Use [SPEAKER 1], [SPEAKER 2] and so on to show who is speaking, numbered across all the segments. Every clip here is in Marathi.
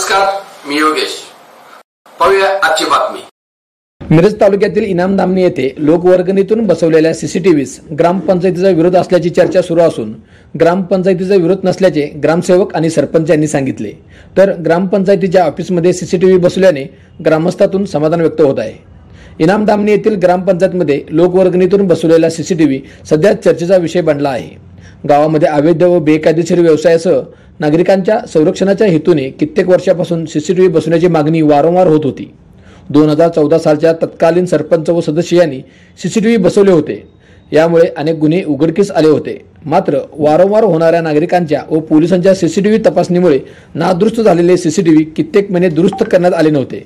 [SPEAKER 1] नमस्कार, मी योगेश. पाहूया आजची बातमी.
[SPEAKER 2] मिरज तालुक्यातील इनामदामनी येथे लोकवर्गणीतून बसवलेल्या सीसीटीव्हीस ग्रामपंचायतीचा विरोध असल्याची चर्चा सुरू असून ग्रामपंचायतीचा विरोध नसल्याचे ग्रामसेवक आणि सरपंच यांनी सांगितले. तर ग्रामपंचायतीच्या ऑफिसमध्ये सीसीटीव्ही बसवल्याने ग्रामस्थातून समाधान व्यक्त होत आहे. इनामदामनी येथील ग्रामपंचायतमध्ये लोकवर्गणीतून बसवलेला सीसीटीव्ही सध्या चर्चेचा विषय बनला आहे. गावामध्ये अवैध व बेकायदेशीर व्यवसायासह नागरिकांच्या संरक्षणाच्या हेतूने कित्येक वर्षापासून सीसीटीव्ही बसवण्याची मागणी वारंवार होत होती. 2014 सालच्या तत्कालीन सरपंच व सदस्य यांनी सीसीटीव्ही बसवले होते. यामुळे अनेक गुन्हे उघडकीस आले होते. मात्र वारंवार होणाऱ्या नागरिकांच्या व पोलिसांच्या सीसीटीव्ही तपासणीमुळे नादुरुस्त झालेले सीसीटीव्ही कित्येक महिने दुरुस्त करण्यात आले नव्हते.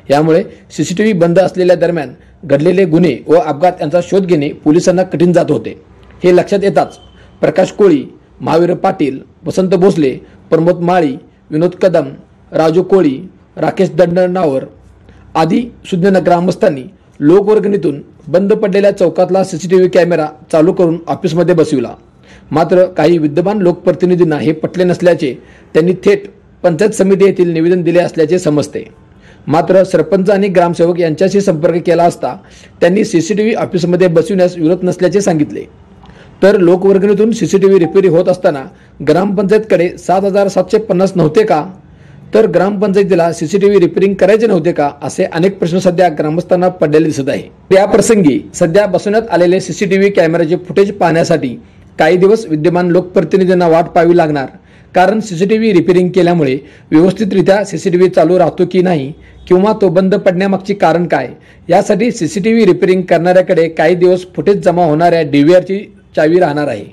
[SPEAKER 2] यामुळे सीसीटीव्ही बंद असलेल्या दरम्यान घडलेले गुन्हे व अपघात यांचा शोध घेणे पोलिसांना कठीण जात होते. हे लक्षात येताच प्रकाश कोळी, महावीर पाटील, वसंत भोसले, प्रमोद माळी, विनोद कदम, राजू कोळी, राकेश दंडनावर आदी सुज्ञ ग्रामस्थांनी लोकवर्गणीतून बंद पडलेल्या चौकातला सीसीटीव्ही कॅमेरा चालू करून ऑफिसमध्ये बसविला. मात्र काही विद्यमान लोकप्रतिनिधींना हे पटले नसल्याचे त्यांनी थेट पंचायत समिती येथील निवेदन दिले असल्याचे समजते. मात्र सरपंच आणि ग्रामसेवक यांच्याशी संपर्क केला असता त्यांनी सीसीटीव्ही ऑफिसमध्ये बसविण्यास विरोध नसल्याचे सांगितले. तर लोकवर्गणीतून सीसीटीव्ही रिपेरी होत असताना ग्रामपंचायतकडे 7,750 नव्हते का? तर ग्रामपंचायतीला सीसीटीव्ही रिपेरिंग करायचे नव्हते का? असे अनेक प्रश्न सध्या ग्रामस्थांना पडलेले दिसत आहे. या प्रसंगी सध्या बसवण्यात आलेले सीसीटीव्ही कॅमेऱ्याचे फुटेज पाहण्यासाठी काही दिवस विद्यमान लोकप्रतिनिधींना वाट पाहावी लागणार. कारण सीसीटीव्ही रिपेरिंग केल्यामुळे व्यवस्थितरित्या सीसीटीव्ही चालू राहतो की नाही किंवा तो बंद पडण्यामागचे कारण काय, यासाठी सीसीटीव्ही रिपेरिंग करणाऱ्याकडे काही दिवस फुटेज जमा होणाऱ्या डीव्हीआरची चावी राहणार आहे.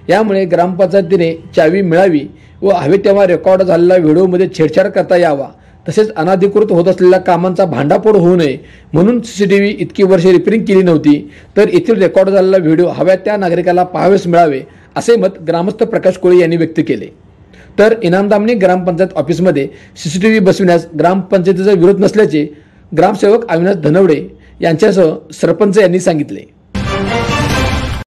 [SPEAKER 2] यामुळे ग्रामपंचायतीने चावी मिळावी व हवे तेव्हा रेकॉर्ड झालेला व्हिडिओमध्ये छेडछाड करता यावा, तसेच अनाधिकृत होत असलेल्या कामांचा भांडाफोड होऊ नये म्हणून सीसीटीव्ही इतकी वर्षे रिपेरिंग केली नव्हती. तर येथील रेकॉर्ड झालेला व्हिडिओ हव्या त्या नागरिकाला पाहावेस मिळावे असे मत ग्रामस्थ प्रकाश कोळी यांनी व्यक्त केले. तर इनामदामनी ग्रामपंचायत ऑफिसमध्ये सीसीटीव्ही बसविण्यास ग्रामपंचायतीचा विरोध नसल्याचे ग्रामसेवक अविनाश धनवडे यांच्यासह सरपंच यांनी सांगितले.